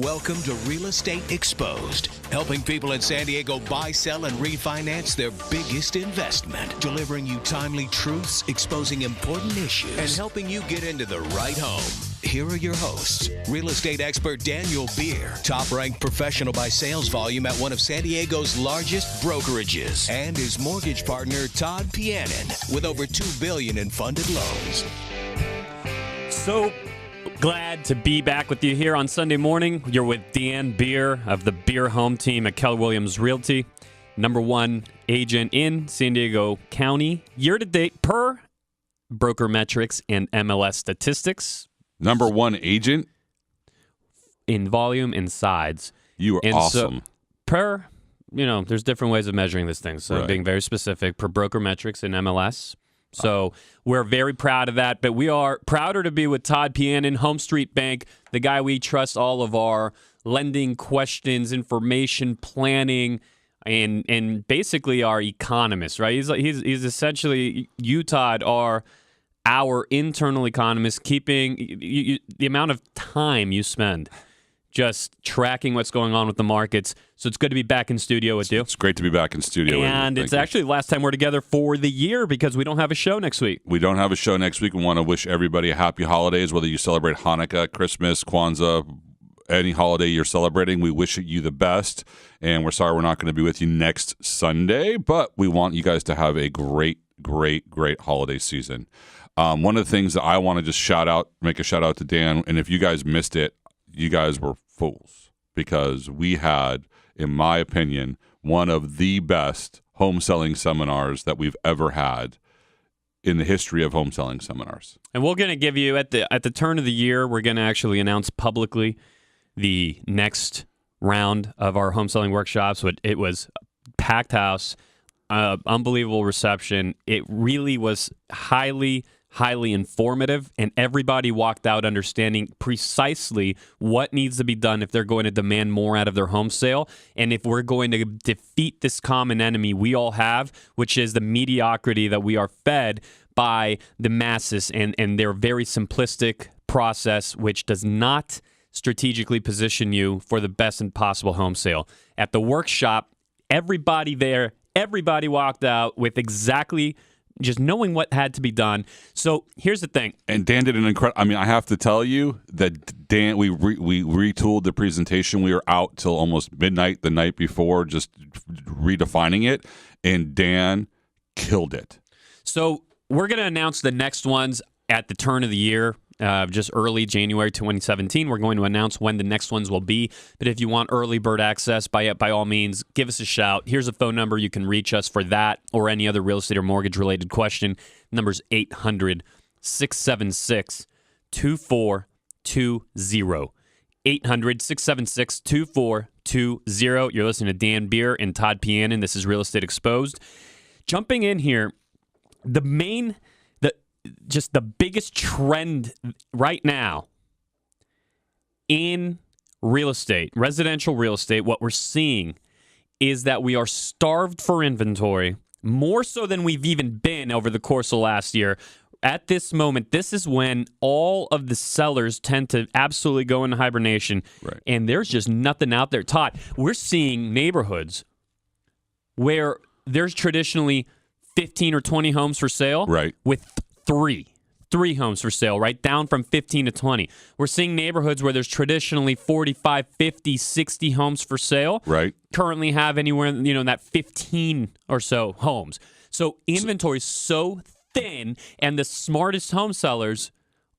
Welcome to Real Estate Exposed, helping people in San Diego buy, sell, and refinance their biggest investment, delivering you timely truths, exposing important issues, and helping you get into the right home. Here are your hosts, real estate expert Daniel Beer, top-ranked professional by sales volume at one of San Diego's largest brokerages, and his mortgage partner, Todd Pianin, with over $2 billion in funded loans. So glad to be back with you here on Sunday morning. You're with Dan Beer of the Beer Home Team at Keller Williams Realty, #1 agent in San Diego County, year-to-date per broker metrics and MLS statistics. #1 agent? In volume and sides. You are awesome. So there's different ways of measuring this thing. So Right. being very specific, per broker metrics and MLS. So we're very proud of that, but we are prouder to be with Todd Pianin, Home Street Bank, the guy we trust all of our lending questions, information, planning, and basically our economist, right? He's essentially, you, Todd, are our internal economist, keeping the amount of time you spend just tracking what's going on with the markets. So it's good to be back in studio with you. It's great to be back in studio. And it's actually the last time we're together for the year because we don't have a show next week. We don't have a show next week. We want to wish everybody a happy holidays, whether you celebrate Hanukkah, Christmas, Kwanzaa, any holiday you're celebrating. We wish you the best. And we're sorry we're not going to be with you next Sunday, but we want you guys to have a great, great, great holiday season. One of the things that I want to just make a shout out to Dan, and if you guys missed it, you guys were fools, because we had, in my opinion, one of the best home selling seminars that we've ever had in the history of home selling seminars. And we're going to give you, at the turn of the year, we're going to actually announce publicly the next round of our home selling workshops. It was packed house, unbelievable reception. It really was highly informative, and everybody walked out understanding precisely what needs to be done if they're going to demand more out of their home sale, and if we're going to defeat this common enemy we all have, which is the mediocrity that we are fed by the masses and their very simplistic process, which does not strategically position you for the best and possible home sale. At the workshop, everybody walked out with exactly just knowing what had to be done. So here's the thing. And Dan did an incredible. I mean, I have to tell you that Dan, we retooled the presentation. We were out till almost midnight the night before, just redefining it, and Dan killed it. So we're going to announce the next ones at the turn of the year. Just early January 2017. We're going to announce when the next ones will be. But if you want early bird access, by all means, give us a shout. Here's a phone number. You can reach us for that or any other real estate or mortgage-related question. Number's 800-676-2420. 800-676-2420. You're listening to Dan Beer and Todd Pianin. This is Real Estate Exposed. Jumping in here, the biggest trend right now in real estate, residential real estate, what we're seeing is that we are starved for inventory, more so than we've even been over the course of last year. At this moment, this is when all of the sellers tend to absolutely go into hibernation, right, and there's just nothing out there. Todd, we're seeing neighborhoods where there's traditionally 15 or 20 homes for sale, right, with three homes for sale, right? Down from 15 to 20. We're seeing neighborhoods where there's traditionally 45, 50, 60 homes for sale. Right. Currently have anywhere, in that 15 or so homes. So inventory is so thin, and the smartest home sellers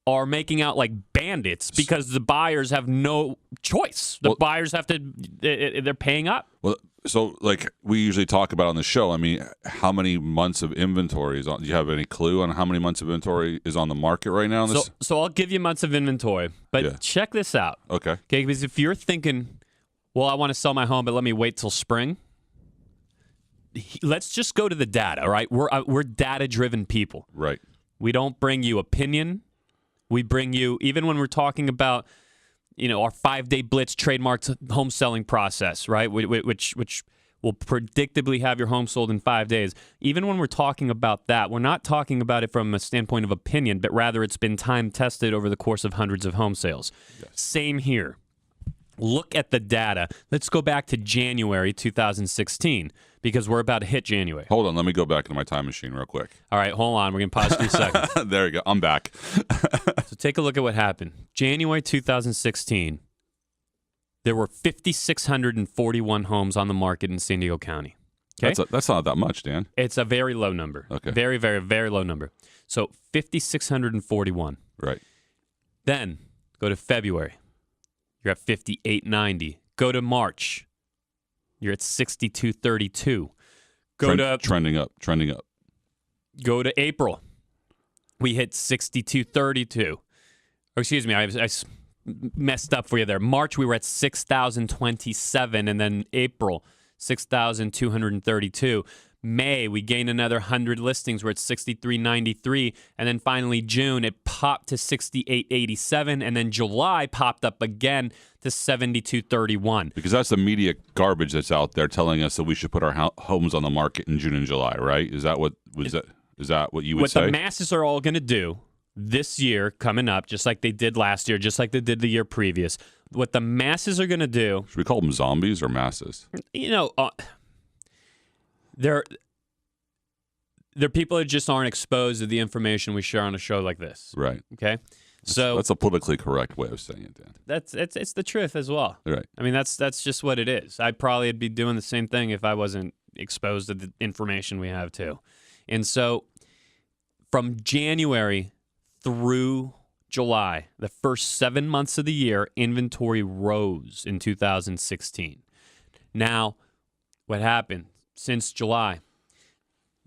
are making out like bandits because the buyers have no choice. The buyers have to, they're paying up. Well, so like we usually talk about on the show, I mean, how many months of inventory is on? Do you have any clue on how many months of inventory is on the market right now? So I'll give you months of inventory, but check this out. Okay, because if you're thinking, well, I want to sell my home, but let me wait till spring. Let's just go to the data, all right? We're data-driven people. Right. We don't bring you opinion. We bring you, even when we're talking about, our 5-day blitz trademarked home selling process, right? Which will predictably have your home sold in 5 days. Even when we're talking about that, we're not talking about it from a standpoint of opinion, but rather it's been time tested over the course of hundreds of home sales. Yes. Same here. look at the data. Let's go back to January 2016 because we're about to hit January. Hold on, let me go back into my time machine real quick. All right, hold on. We're going to pause for a second. There you go. I'm back. So take a look at what happened. January 2016, there were 5,641 homes on the market in San Diego County. Okay? That's not that much, Dan. It's a very low number. Okay. Very, very, very low number. So 5,641. Right. Then go to February. You're at 5,890. Go to March. You're at 6,232. Trending up. Go to April. We hit 6,232. Or excuse me, I messed up for you there. March, we were at 6,027, and then April, 6,232. May, we gained another 100 listings. We're at 6,393. And then finally, June, it popped to 6,887. And then July popped up again to 7,231. Because that's the media garbage that's out there telling us that we should put our homes on the market in June and July, right? Is that what you would say? What the masses are all going to do this year coming up, just like they did last year, just like they did the year previous, what the masses are going to do... Should we call them zombies or masses? You know... They're people that just aren't exposed to the information we share on a show like this. Right. Okay. That's a politically correct way of saying it, Dan. It's the truth as well. Right. I mean, that's just what it is. I probably would be doing the same thing if I wasn't exposed to the information we have too. And so from January through July, the first 7 months of the year, inventory rose in 2016. Now, what happened? Since July,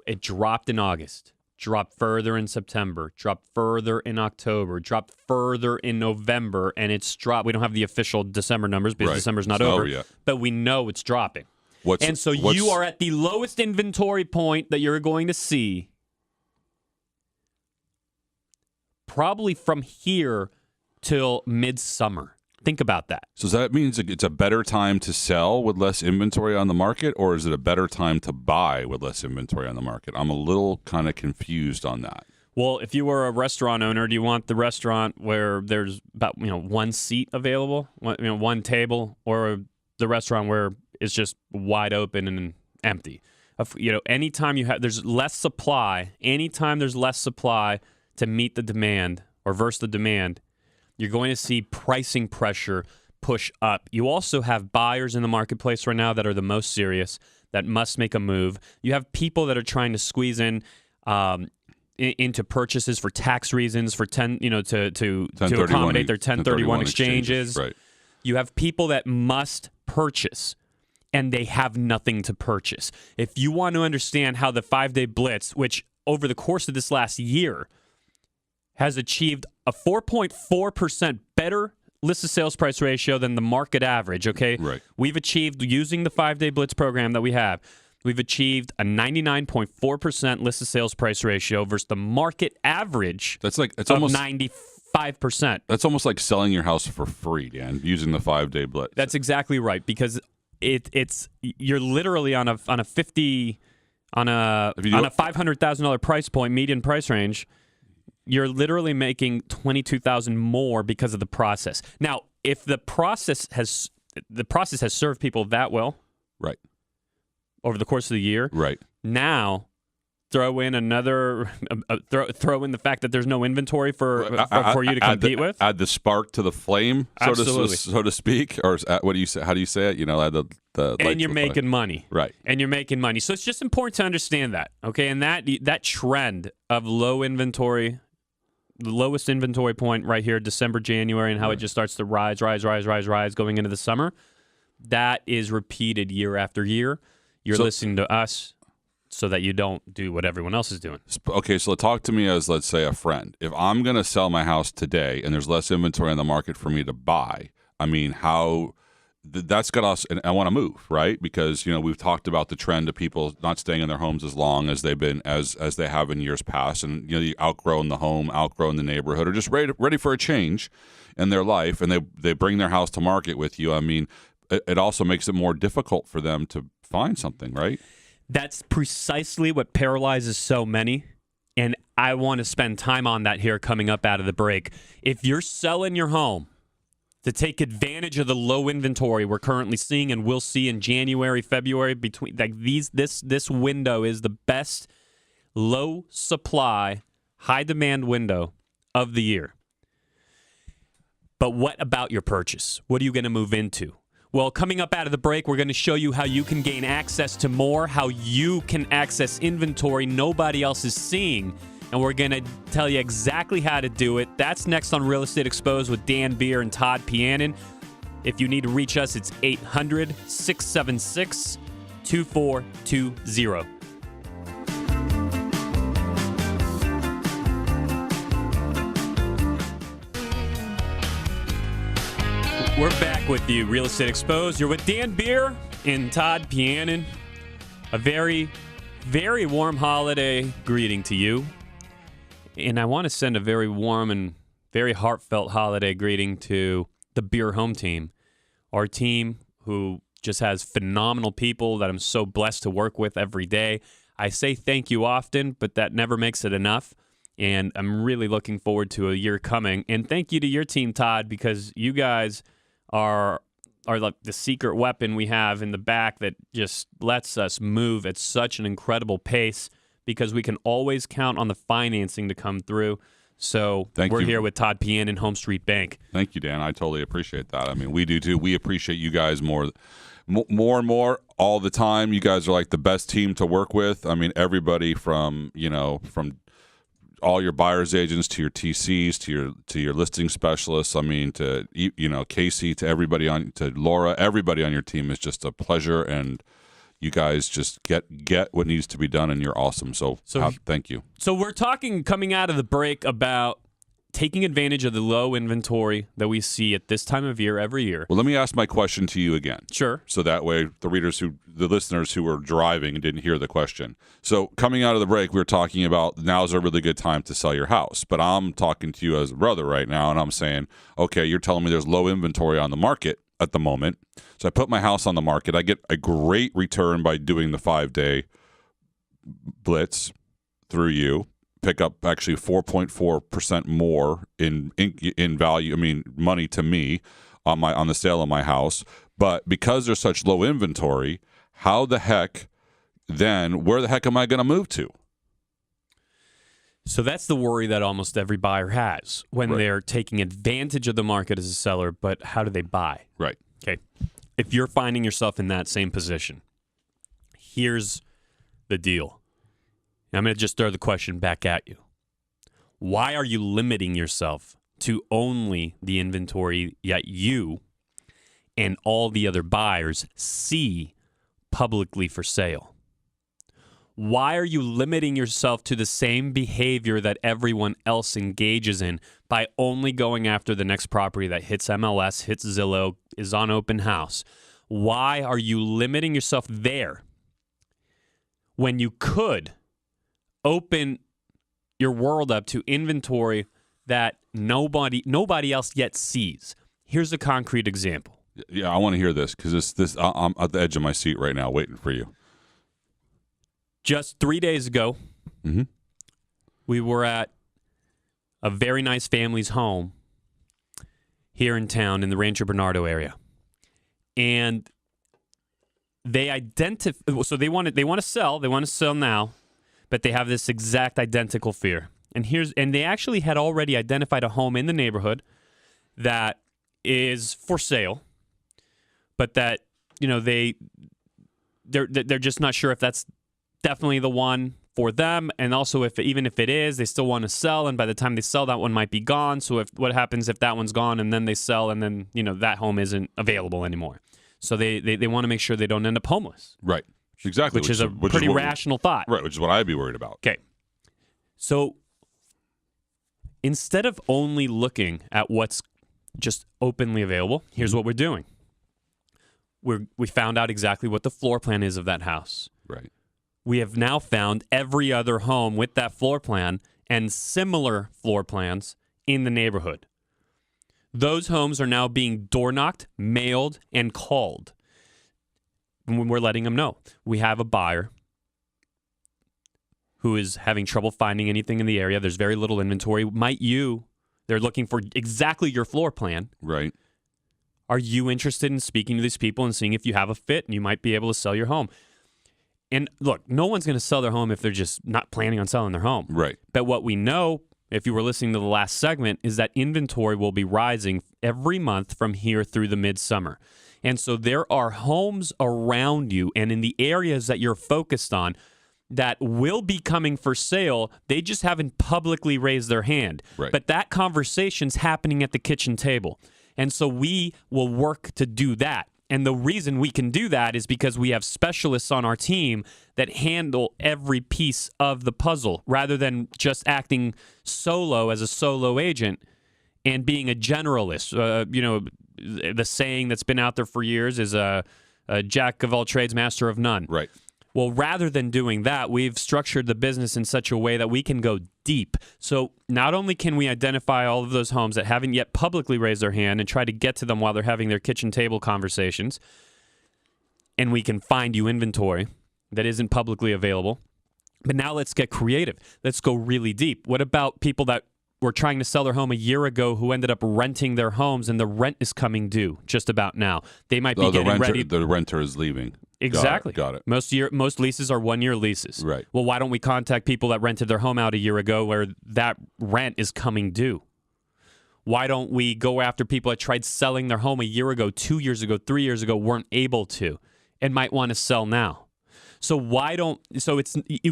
it dropped in August, dropped further in September, dropped further in October, dropped further in November, and it's dropped. We don't have the official December numbers because December's not over yet. But we know it's dropping. You are at the lowest inventory point that you're going to see probably from here till midsummer. Think about that. So does that mean it's a better time to sell with less inventory on the market, or is it a better time to buy with less inventory on the market? I'm a little kind of confused on that. Well, if you were a restaurant owner, do you want the restaurant where there's about one seat available, one table, or the restaurant where it's just wide open and empty? Anytime there's less supply, anytime there's less supply to meet the demand or versus the demand, you're going to see pricing pressure push up. You also have buyers in the marketplace right now that are the most serious, that must make a move. You have people that are trying to squeeze in into purchases for tax reasons, for to accommodate their 1031 exchanges. Right. You have people that must purchase, and they have nothing to purchase. If you want to understand how the 5-day blitz, which over the course of this last year has achieved a 4.4% better list to sales price ratio than the market average, okay? Right. We've achieved, using the 5-day blitz program that we have, we've achieved a 99.4% list to sales price ratio versus the market average of 95%. That's almost like selling your house for free, Dan, using the 5-day blitz. That's exactly right, because you're literally on a $500,000 price point, median price range. You're literally making $22,000 more because of the process. Now, if the process has served people that well, right, over the course of the year, right, now throw in throw in the fact that there's no inventory for you to compete with. Add the spark to the flame, so to speak, or what do you say? How do you say it? Add the and you're making money, right? And you're making money. So it's just important to understand that, okay? And that trend of low inventory. The lowest inventory point right here, December, January, and how it just starts to rise going into the summer. That is repeated year after year. You're listening to us so that you don't do what everyone else is doing. Okay, so talk to me as, let's say, a friend. If I'm going to sell my house today and there's less inventory on the market for me to buy, I mean, that's got us, and I want to move, right? Because we've talked about the trend of people not staying in their homes as long as they've been as they have in years past, and you outgrown the home, outgrown the neighborhood, or just ready for a change in their life, and they bring their house to market with you. I mean, it also makes it more difficult for them to find something, right? That's precisely what paralyzes so many. And I want to spend time on that here coming up out of the break. If you're selling your home to take advantage of the low inventory we're currently seeing and will see in January, February. Between like this window is the best low supply, high demand window of the year. But what about your purchase? What are you going to move into? Well, coming up out of the break, we're going to show you how you can gain access to more, how you can access inventory nobody else is seeing, and we're going to tell you exactly how to do it. That's next on Real Estate Exposed with Dan Beer and Todd Pianin. If you need to reach us, it's 800-676-2420. We're back with you, Real Estate Exposed. You're with Dan Beer and Todd Pianin. A very, very warm holiday greeting to you. And I want to send a very warm and very heartfelt holiday greeting to the Beer Home Team. Our team who just has phenomenal people that I'm so blessed to work with every day. I say thank you often, but that never makes it enough. And I'm really looking forward to a year coming. And thank you to your team, Todd, because you guys are like the secret weapon we have in the back that just lets us move at such an incredible pace because we can always count on the financing to come through. So we're here with Todd Pianin, Home Street Bank. Thank you, Dan. I totally appreciate that. I mean, we do too. We appreciate you guys more and more all the time. You guys are like the best team to work with. I mean, everybody from all your buyer's agents to your TCs to your listing specialists. I mean, to Casey, to everybody to Laura, everybody on your team is just a pleasure, and you guys just get what needs to be done, and you're awesome. So thank you. So we're talking coming out of the break about taking advantage of the low inventory that we see at this time of year every year. Well, let me ask my question to you again. Sure. So that way the listeners who were driving and didn't hear the question. So coming out of the break, we were talking about now's a really good time to sell your house. But I'm talking to you as a brother right now, and I'm saying, okay, you're telling me there's low inventory on the market at the moment. So I put my house on the market. I get a great return by doing the 5-day blitz through you. Pick up actually 4.4% more in value. I mean, money to me on the sale of my house. But because there's such low inventory, where the heck am I going to move to? So that's the worry that almost every buyer has when they're taking advantage of the market as a seller. But how do they buy? Right. Okay. If you're finding yourself in that same position, here's the deal. I'm going to just throw the question back at you. Why are you limiting yourself to only the inventory that you and all the other buyers see publicly for sale? Why are you limiting yourself to the same behavior that everyone else engages in by only going after the next property that hits MLS, hits Zillow, is on open house? Why are you limiting yourself there when you could open your world up to inventory that nobody else yet sees? Here's a concrete example. Yeah, I want to hear this because I'm at the edge of my seat right now waiting for you. Just 3 days ago, we were at a very nice family's home here in town in the Rancho Bernardo area. And they so they want to sell now, but they have this exact identical fear. And they actually had already identified a home in the neighborhood that is for sale, but that, they're just not sure if that's definitely the one for them. And also even if it is, they still want to sell, and by the time they sell, that one might be gone. So what happens if that one's gone and then they sell and then, that home isn't available anymore? So they want to make sure they don't end up homeless. Right. Exactly. Which is a pretty rational thought. Right, which is what I'd be worried about. Okay. So instead of only looking at what's just openly available, here's what we're doing. We found out exactly what the floor plan is of that house. Right. We have now found every other home with that floor plan and similar floor plans in the neighborhood. Those homes are now being door knocked, mailed, and called. When we're letting them know we have a buyer who is having trouble finding anything in the area. There's very little inventory. They're looking for exactly your floor plan. Right. Are you interested in speaking to these people and seeing if you have a fit and you might be able to sell your home? And look, no one's going to sell their home if they're just not planning on selling their home. Right. But what we know, if you were listening to the last segment, is that inventory will be rising every month from here through the midsummer. And so there are homes around you and in the areas that you're focused on that will be coming for sale. They just haven't publicly raised their hand. Right. But that conversation's happening at the kitchen table. And so we will work to do that. And the reason we can do that is because we have specialists on our team that handle every piece of the puzzle rather than just acting solo as a solo agent and being a generalist. The saying that's been out there for years is a jack of all trades, master of none. Right. Well, rather than doing that, we've structured the business in such a way that we can go deep. So not only can we identify all of those homes that haven't yet publicly raised their hand and try to get to them while they're having their kitchen table conversations, and we can find you inventory that isn't publicly available, but now let's get creative. Let's go really deep. What about people that were trying to sell their home a year ago who ended up renting their homes and the rent is coming due just about now? They might be getting ready. The renter is leaving. Exactly. Got it. Most leases are 1-year leases. Right. Well, why don't we contact people that rented their home out a year ago where that rent is coming due? Why don't we go after people that tried selling their home a year ago, 2 years ago, 3 years ago, weren't able to, and might want to sell now? You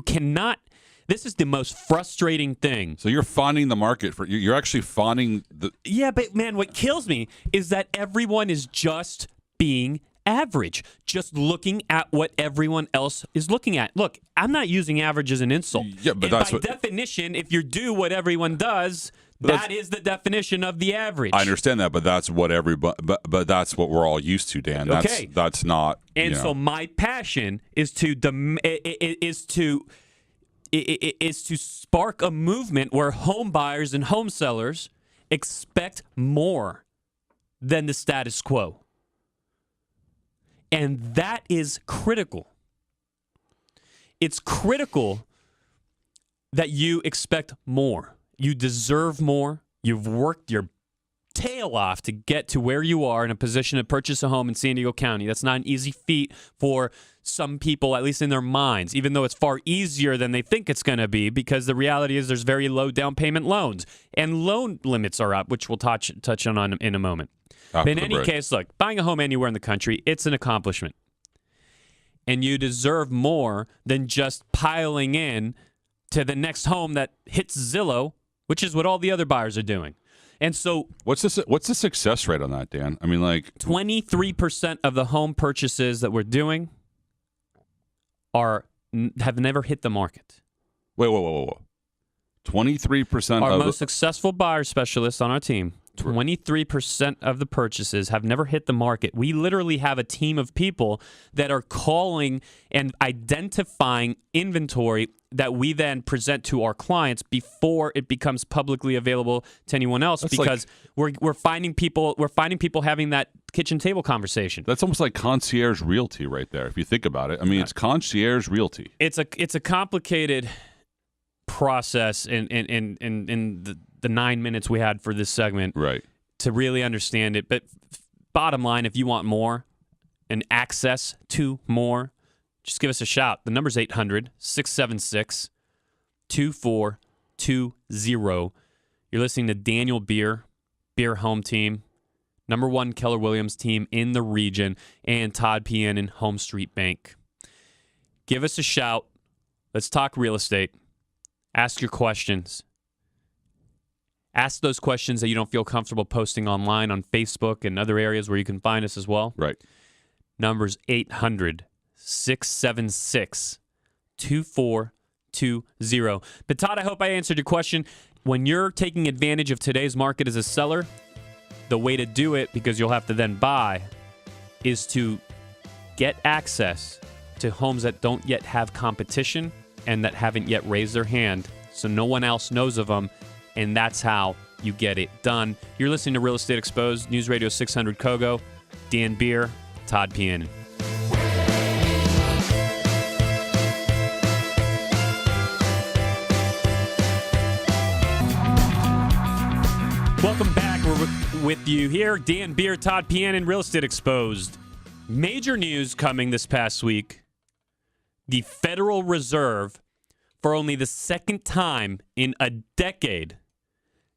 cannot. This is the most frustrating thing. So you're finding the market for you're actually finding the. Yeah, but man, what kills me is that everyone is just being average, just looking at what everyone else is looking at. Look, I'm not using average as an insult. Yeah, but and by definition, if you do what everyone does, that is the definition of the average. I understand that, but that's what but that's what we're all used to, Dan. That's not. And so my passion is to spark a movement where home buyers and home sellers expect more than the status quo. And that is critical. It's critical that you expect more. You deserve more. You've worked your tail off to get to where you are in a position to purchase a home in San Diego County. That's not an easy feat for some people, at least in their minds, even though it's far easier than they think it's going to be, because the reality is there's very low down payment loans, and loan limits are up, which we'll touch on in a moment. But in any case, look, buying a home anywhere in the country, it's an accomplishment. And you deserve more than just piling in to the next home that hits Zillow, which is what all the other buyers are doing. And so what's the success rate on that, Dan? I mean, like 23% of the home purchases that we're doing have never hit the market. Wait. 23% Our most successful buyer specialists on our team, 23% of the purchases have never hit the market. We literally have a team of people that are calling and identifying inventory that we then present to our clients before it becomes publicly available to anyone else. That's because we're finding people having that kitchen table conversation. That's almost like concierge realty right there, if you think about it. I mean, it's concierge realty. It's a complicated process in the 9 minutes we had for this segment, right, to really understand it. But bottom line, if you want more and access to more, just give us a shout. The number's 800-676-2420. You're listening to Daniel Beer Home Team, #1 Keller Williams team in the region, and Todd Pianin, Home Street Bank. Give us a shout. Let's talk real estate. Ask your questions. Ask those questions that you don't feel comfortable posting online on Facebook and other areas where you can find us as well. Right. Number's 800-676-2420. But Todd, I hope I answered your question. When you're taking advantage of today's market as a seller, the way to do it, because you'll have to then buy, is to get access to homes that don't yet have competition and that haven't yet raised their hand, so no one else knows of them, and that's how you get it done. You're listening to Real Estate Exposed, News Radio 600 Kogo, Dan Beer, Todd Pianin. Welcome back. We're with you here. Dan Beer, Todd Pianin, Real Estate Exposed. Major news coming this past week. The Federal Reserve, for only the second time in a decade,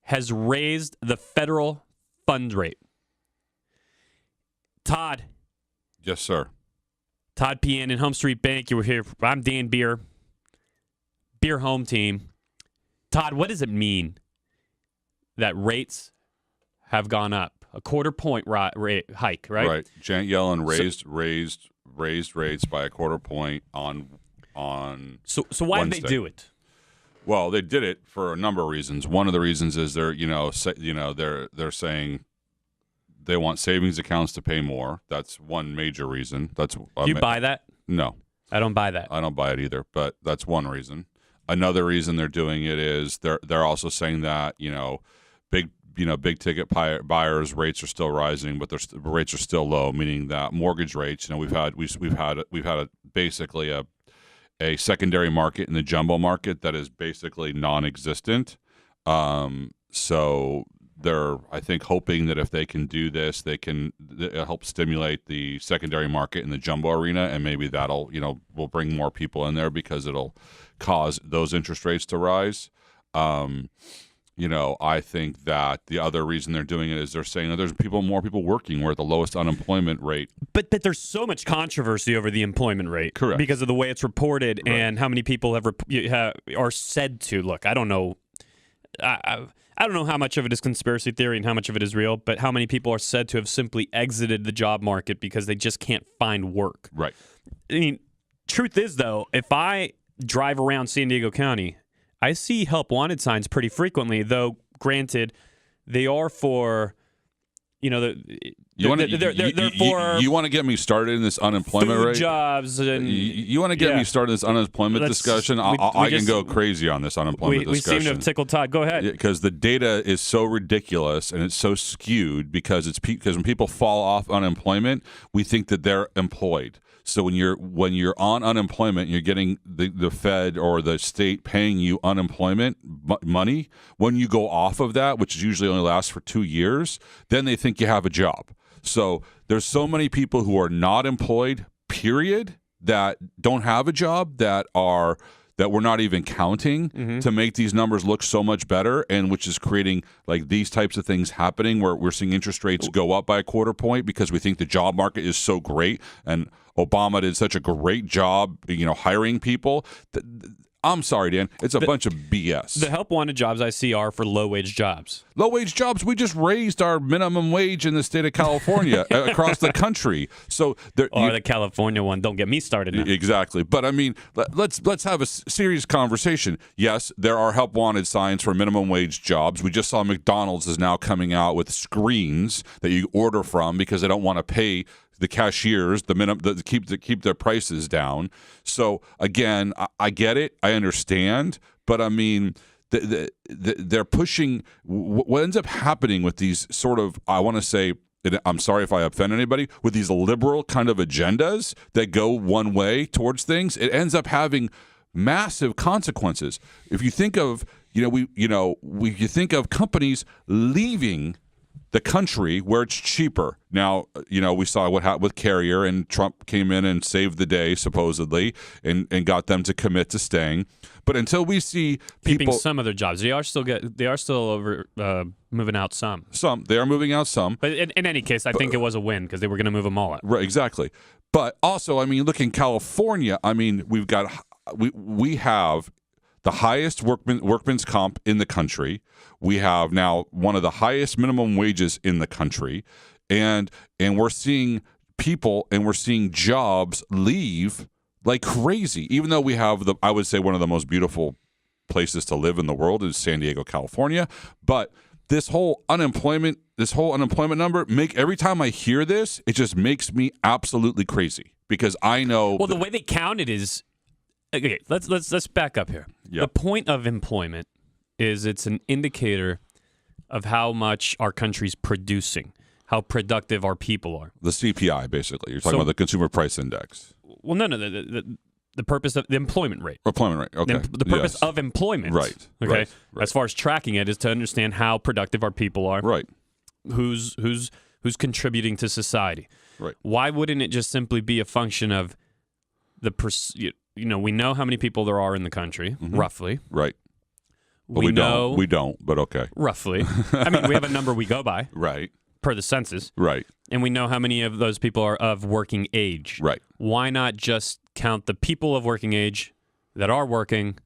has raised the federal fund rate. Todd. Yes, sir. Todd Pianin, Home Street Bank. You were here. I'm Dan Beer. Beer Home Team. Todd, what does it mean that rates have gone up? A quarter point hike, right? Right. Janet Yellen raised rates by a quarter point on So why Wednesday. did they do it? Well, they did it for a number of reasons. One of the reasons is they're saying they want savings accounts to pay more. That's one major reason. That's Do you buy that? No, I don't buy that. I don't buy it either. But that's one reason. Another reason they're doing it is they're also saying that big ticket buyers rates are still rising, but their rates are still low, meaning that mortgage rates. We've had basically a secondary market in the jumbo market that is basically non-existent. So they're, I think, hoping that if they can do this, they can help stimulate the secondary market in the jumbo arena, and maybe that'll will bring more people in there because it'll cause those interest rates to rise. I think that the other reason they're doing it is they're saying that there's more people working. We're at the lowest unemployment rate. But there's so much controversy over the employment rate. Correct. Because of the way it's reported Right. and how many people are said to. Look, I don't know. I don't know how much of it is conspiracy theory and how much of it is real, but how many people are said to have simply exited the job market because they just can't find work. Right. I mean, truth is, though, if I drive around San Diego County, I see help wanted signs pretty frequently, though granted, they are for, they're for you want to get me started in this unemployment food rate? jobs and You want to get me started in this unemployment discussion? I can go crazy on this unemployment we discussion. seem to have tickled Todd. Go ahead. Because the data is so ridiculous and it's so skewed because when people fall off unemployment, we think that they're employed. So when you're on unemployment, you're getting the Fed or the state paying you unemployment money. When you go off of that, which usually only lasts for 2 years, then they think you have a job. So there's so many people who are not employed, period, that don't have a job that we're not even counting to make these numbers look so much better, and which is creating like these types of things happening where we're seeing interest rates go up by a quarter point because we think the job market is so great and Obama did such a great job, hiring people. I'm sorry, Dan. It's a bunch of BS. The help wanted jobs I see are for low-wage jobs. Low-wage jobs. We just raised our minimum wage in the state of California across the country. So the California one. Don't get me started now. Exactly. But I mean, let's have a serious conversation. Yes, there are help wanted signs for minimum wage jobs. We just saw McDonald's is now coming out with screens that you order from because they don't want to pay the cashiers to keep their prices down. So again, I get it, I understand, but I mean, they're pushing. What ends up happening with these sort of, I want to say, I'm sorry if I offend anybody, with these liberal kind of agendas that go one way towards things, it ends up having massive consequences. If you think of, you think of companies leaving the country where it's cheaper. Now, we saw what happened with Carrier, and Trump came in and saved the day, supposedly, and got them to commit to staying. But until we see people keeping some of their jobs, they are still moving out some. They are moving out some. But in any case, I think it was a win because they were going to move them all out. Right, exactly. But also, I mean, look in California. I mean, we have the highest workman's comp in the country. We have now one of the highest minimum wages in the country, and we're seeing people and we're seeing jobs leave like crazy. Even though we have I would say one of the most beautiful places to live in the world is San Diego, California. But this whole unemployment number, every time I hear this, it just makes me absolutely crazy because I know. Well, the way they count it is. Okay, let's back up here. Yep. The point of employment is it's an indicator of how much our country's producing, how productive our people are. The CPI, basically. You're talking about the Consumer Price Index. Well, no. The purpose of the employment rate. Employment rate, okay. The purpose of employment. Right. Okay. Right. As far as tracking it is to understand how productive our people are. Right. who's contributing to society. Right. Why wouldn't it just simply be a function of we know how many people there are in the country, roughly. Right. But We we don't, but okay. roughly. I mean, we have a number we go by Right. per the census, Right. and we know how many of those people are of working age. Right. Why not just count the people of working age that are working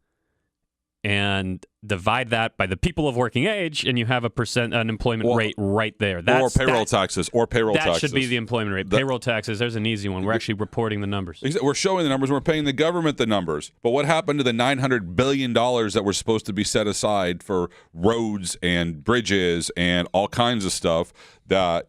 and divide that by the people of working age, and you have an employment rate right there. Or payroll taxes. That should be the employment rate. Payroll taxes, there's an easy one. We're actually reporting the numbers. We're showing the numbers. We're paying the government the numbers. But what happened to the $900 billion that were supposed to be set aside for roads and bridges and all kinds of stuff that,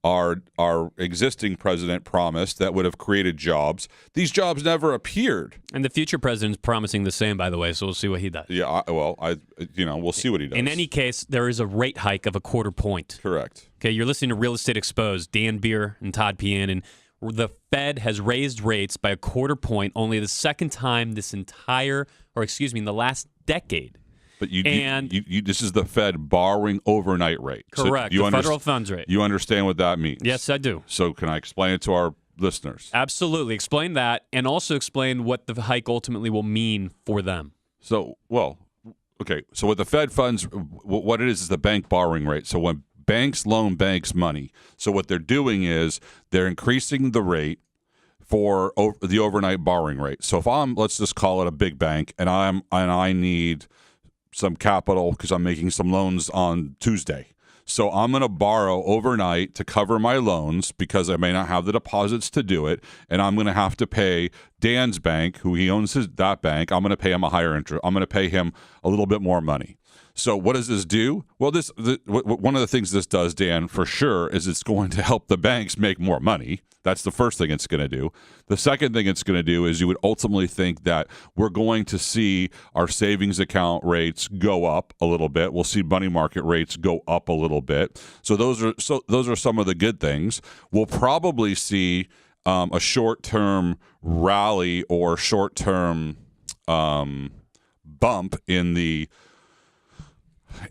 our existing president promised that would have created jobs? These jobs never appeared. And the future president's promising the same, by the way, so we'll see what he does. Yeah, we'll see what he does. In any case, there is a rate hike of 1/4 point. Correct. Okay, you're listening to Real Estate Exposed, Dan Beer and Todd Pianin. The Fed has raised rates by 1/4 point, only the second time in the last decade. But this is the Fed borrowing overnight rate. Correct. So the federal funds rate. You understand what that means? Yes, I do. So can I explain it to our listeners? Absolutely. Explain that, and also explain what the hike ultimately will mean for them. So, okay. So what the Fed funds, what it is the bank borrowing rate. So when banks loan banks money, so what they're doing is they're increasing the rate for the overnight borrowing rate. So if let's just call it a big bank, and I need some capital because I'm making some loans on Tuesday. So I'm going to borrow overnight to cover my loans because I may not have the deposits to do it, and I'm going to have to pay Dan's bank, who he owns that bank. I'm going to pay him a higher interest. I'm going to pay him a little bit more money. So what does this do? Well, one of the things this does, Dan, for sure, is it's going to help the banks make more money. That's the first thing it's going to do. The second thing it's going to do is you would ultimately think that we're going to see our savings account rates go up a little bit. We'll see money market rates go up a little bit. So those are some of the good things. We'll probably see a short-term rally or short-term bump in the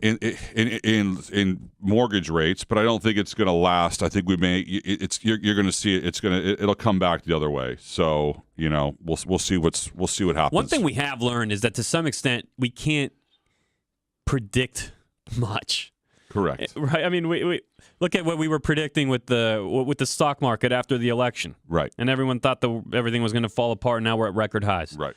in mortgage rates, but I don't think it's going to last. I think you're going to see it. It'll come back the other way. So we'll see what happens. One thing we have learned is that to some extent we can't predict much. Correct. Right. I mean, we look at what we were predicting with the stock market after the election. Right. And everyone thought everything was going to fall apart. Now we're at record highs. Right.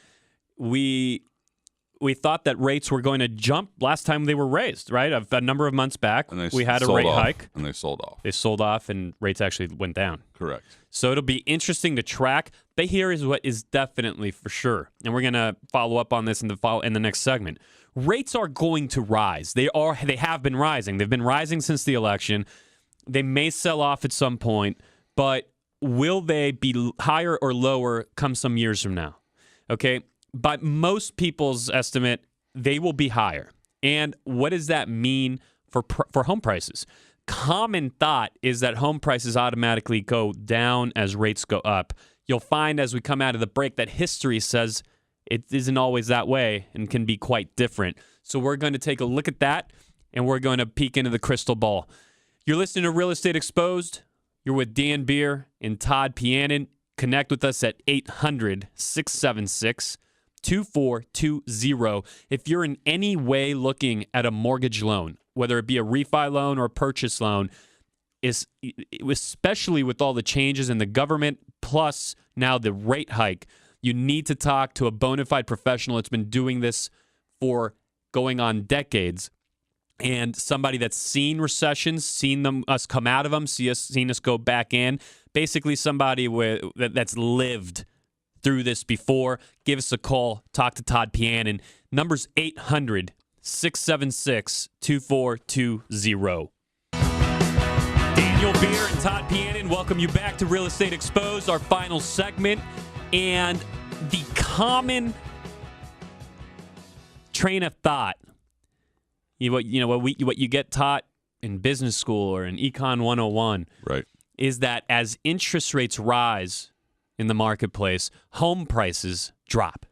We thought that rates were going to jump last time they were raised, right? A number of months back, we had a rate hike. And they sold off. They sold off, and rates actually went down. Correct. So it'll be interesting to track. But here is what is definitely for sure, and we're going to follow up on this in the next segment. Rates are going to rise. They have been rising. They've been rising since the election. They may sell off at some point, but will they be higher or lower come some years from now? Okay. By most people's estimate, they will be higher. And what does that mean for home prices? Common thought is that home prices automatically go down as rates go up. You'll find as we come out of the break that history says it isn't always that way and can be quite different. So we're going to take a look at that, and we're going to peek into the crystal ball. You're listening to Real Estate Exposed. You're with Dan Beer and Todd Pianin. Connect with us at 800-676-2420. If you're in any way looking at a mortgage loan, whether it be a refi loan or a purchase loan, especially with all the changes in the government, plus now the rate hike, you need to talk to a bona fide professional that's been doing this for going on decades, and somebody that's seen recessions, seen us come out of them, seen us go back in. Basically, somebody that's lived through this before. Give us a call. Talk to Todd Pianin. Number's 800-676-2420. Daniel Beer and Todd Pianin welcome you back to Real Estate Exposed, our final segment. And the common train of thought, what you get taught in business school or in Econ 101, right, is that as interest rates rise in the marketplace, home prices drop.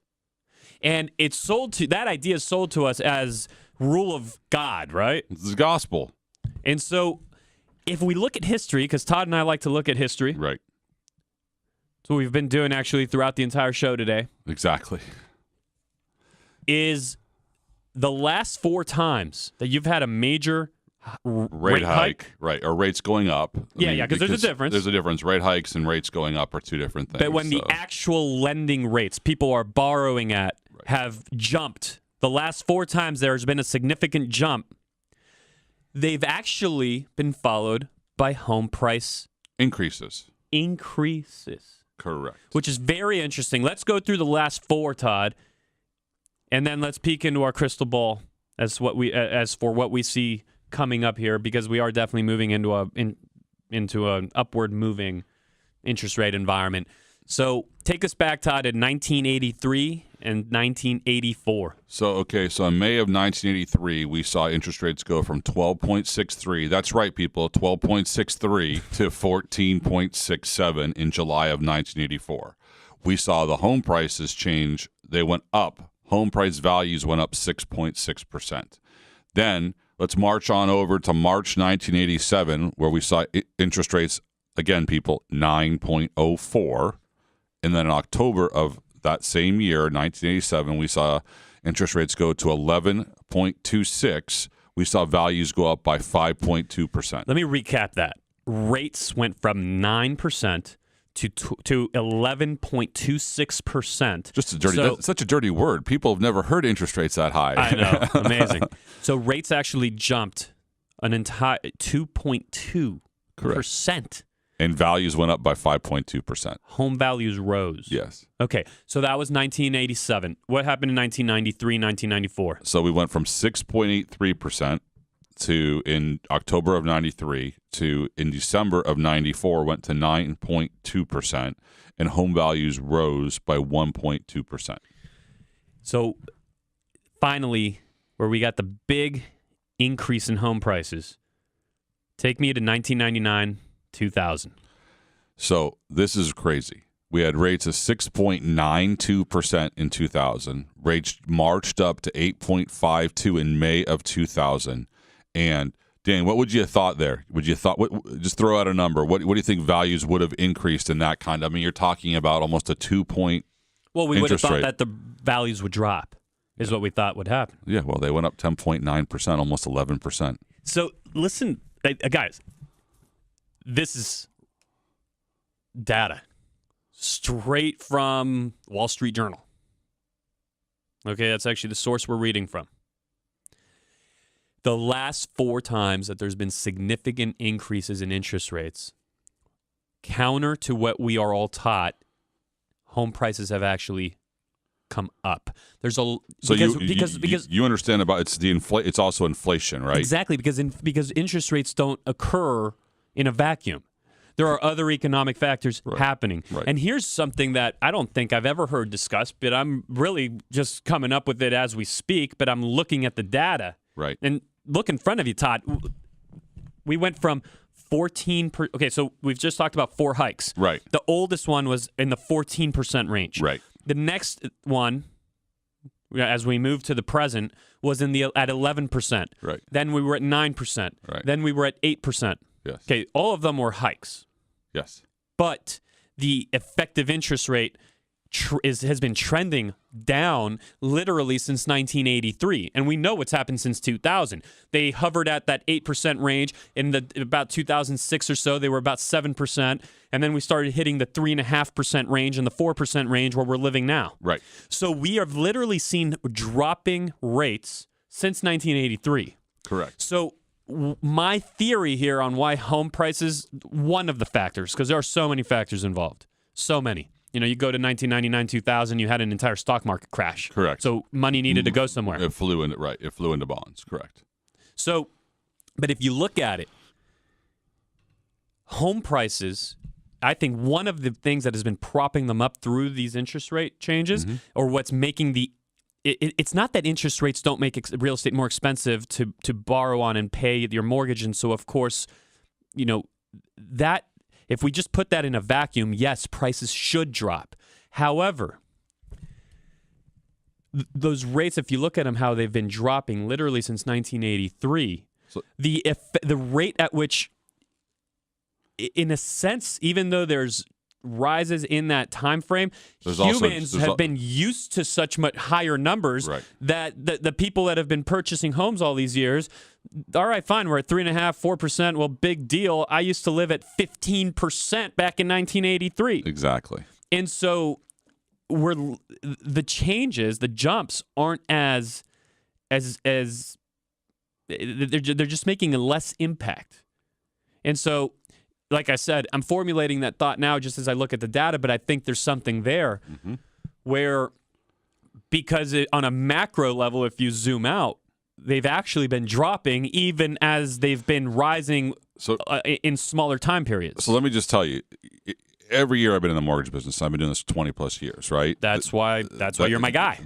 And that idea is sold to us as rule of God, right? It's the gospel. And so if we look at history, because Todd and I like to look at history, Right. that's what we've been doing actually throughout the entire show today, Exactly. is the last 4 times that you've had a major Rate hike, right, or rates going up. Yeah, because there's a difference. There's a difference. Rate hikes and rates going up are two different things. But when the actual lending rates people are borrowing at have jumped, the last 4 times there's been a significant jump, they've actually been followed by home price increases. Correct. Which is very interesting. Let's go through the last 4, Todd, and then let's peek into our crystal ball as for what we see coming up here, because we are definitely moving into an upward moving interest rate environment. So take us back, Todd, in 1983 and 1984. So in May of 1983, we saw interest rates go from 12.63. That's right, people, 12.63 to 14.67 in July of 1984. We saw the home prices change. They went up. Home price values went up 6.6%. Then let's march on over to March 1987, where we saw interest rates, again, people, 9.04. And then in October of that same year, 1987, we saw interest rates go to 11.26. We saw values go up by 5.2%. Let me recap that. Rates went from 9% to 11.26%. Just a dirty, that's such a dirty word. People have never heard interest rates that high. I know, amazing. So rates actually jumped an entire 2.2%. And values went up by 5.2%. Home values rose. Yes. Okay, so that was 1987. What happened in 1993, 1994? So we went from 6.83% to in October of 93 to in December of 94 went to 9.2%, and home values rose by 1.2%. So finally, where we got the big increase in home prices, take me to 1999, 2000. So this is crazy. We had rates of 6.92% in 2000. Rates marched up to 8.52 in May of 2000. And Dan, what would you have thought there? Just throw out a number. What do you think values would have increased in that kind? I mean, you're talking about almost a 2-point. Well, we would have thought rate. that the values would drop, is what we thought would happen. Yeah, well, they went up 10.9%, almost 11%. So listen, guys, this is data straight from Wall Street Journal. Okay, that's actually the source we're reading from. The last 4 times that there's been significant increases in interest rates, counter to what we are all taught, home prices have actually come up. There's a because you understand about it's also inflation, right? Exactly, because interest rates don't occur in a vacuum. There are other economic factors happening. Right. And here's something that I don't think I've ever heard discussed, but I'm really just coming up with it as we speak, but I'm looking at the data. Right. And look in front of you, Todd. We went from 14%. Okay, so we've just talked about 4 hikes. Right. The oldest one was in the 14% range. Right. The next one, as we move to the present, was at 11%. Right. Then we were at 9%. Right. Then we were at 8%. Yes. Okay, all of them were hikes. Yes. But the effective interest rate has been trending down literally since 1983. And we know what's happened since 2000. They hovered at that 8% range. In about 2006 or so, they were about 7%. And then we started hitting the 3.5% range and the 4% range where we're living now. Right. So we have literally seen dropping rates since 1983. Correct. So my theory here on why home prices, one of the factors, because there are so many factors involved, so many. You know, you go to 1999, 2000, you had an entire stock market crash. Correct. So money needed to go somewhere. It flew into bonds. Correct. So, but if you look at it, home prices, I think one of the things that has been propping them up through these interest rate changes, or what's making it's not that interest rates don't make real estate more expensive to borrow on and pay your mortgage. And so, of course, you know, that if we just put that in a vacuum, yes, prices should drop. However, those rates, if you look at them, how they've been dropping literally since 1983, the rate at which in a sense, even though there's rises in that time frame, humans have been used to such much higher numbers that the people that have been purchasing homes all these years, all right, fine, we're at 3.5%, 4%. Well, big deal. I used to live at 15% back in 1983. Exactly. And so the changes, the jumps aren't as they're just making a less impact. And so, like I said, I'm formulating that thought now just as I look at the data, but I think there's something there where, because on a macro level, if you zoom out, they've actually been dropping even as they've been rising in smaller time periods. So let me just tell you, every year I've been in the mortgage business. I've been doing this 20 plus years, right? That's why you're my guy.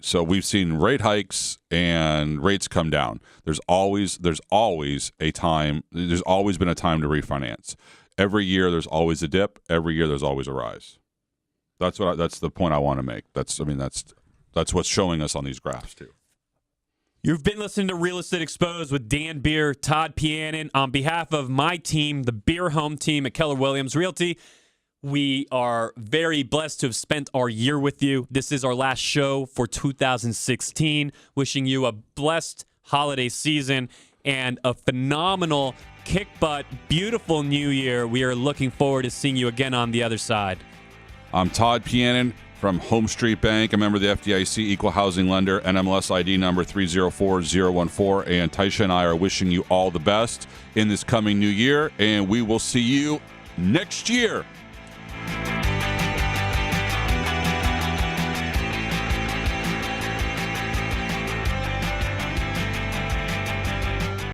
So we've seen rate hikes and rates come down. There's always a time. There's always been a time to refinance. Every year there's always a dip. Every year there's always a rise. That's the point I want to make. That's what's showing us on these graphs too. You've been listening to Real Estate Exposed with Dan Beer, Todd Pianin. On behalf of my team, the Beer Home team at Keller Williams Realty, we are very blessed to have spent our year with you. This is our last show for 2016. Wishing you a blessed holiday season and a phenomenal, kick-butt, beautiful new year. We are looking forward to seeing you again on the other side. I'm Todd Pianin from Home Street Bank, a member of the FDIC, equal housing lender, NMLS ID number 304014. And Taisha and I are wishing you all the best in this coming new year, and we will see you next year.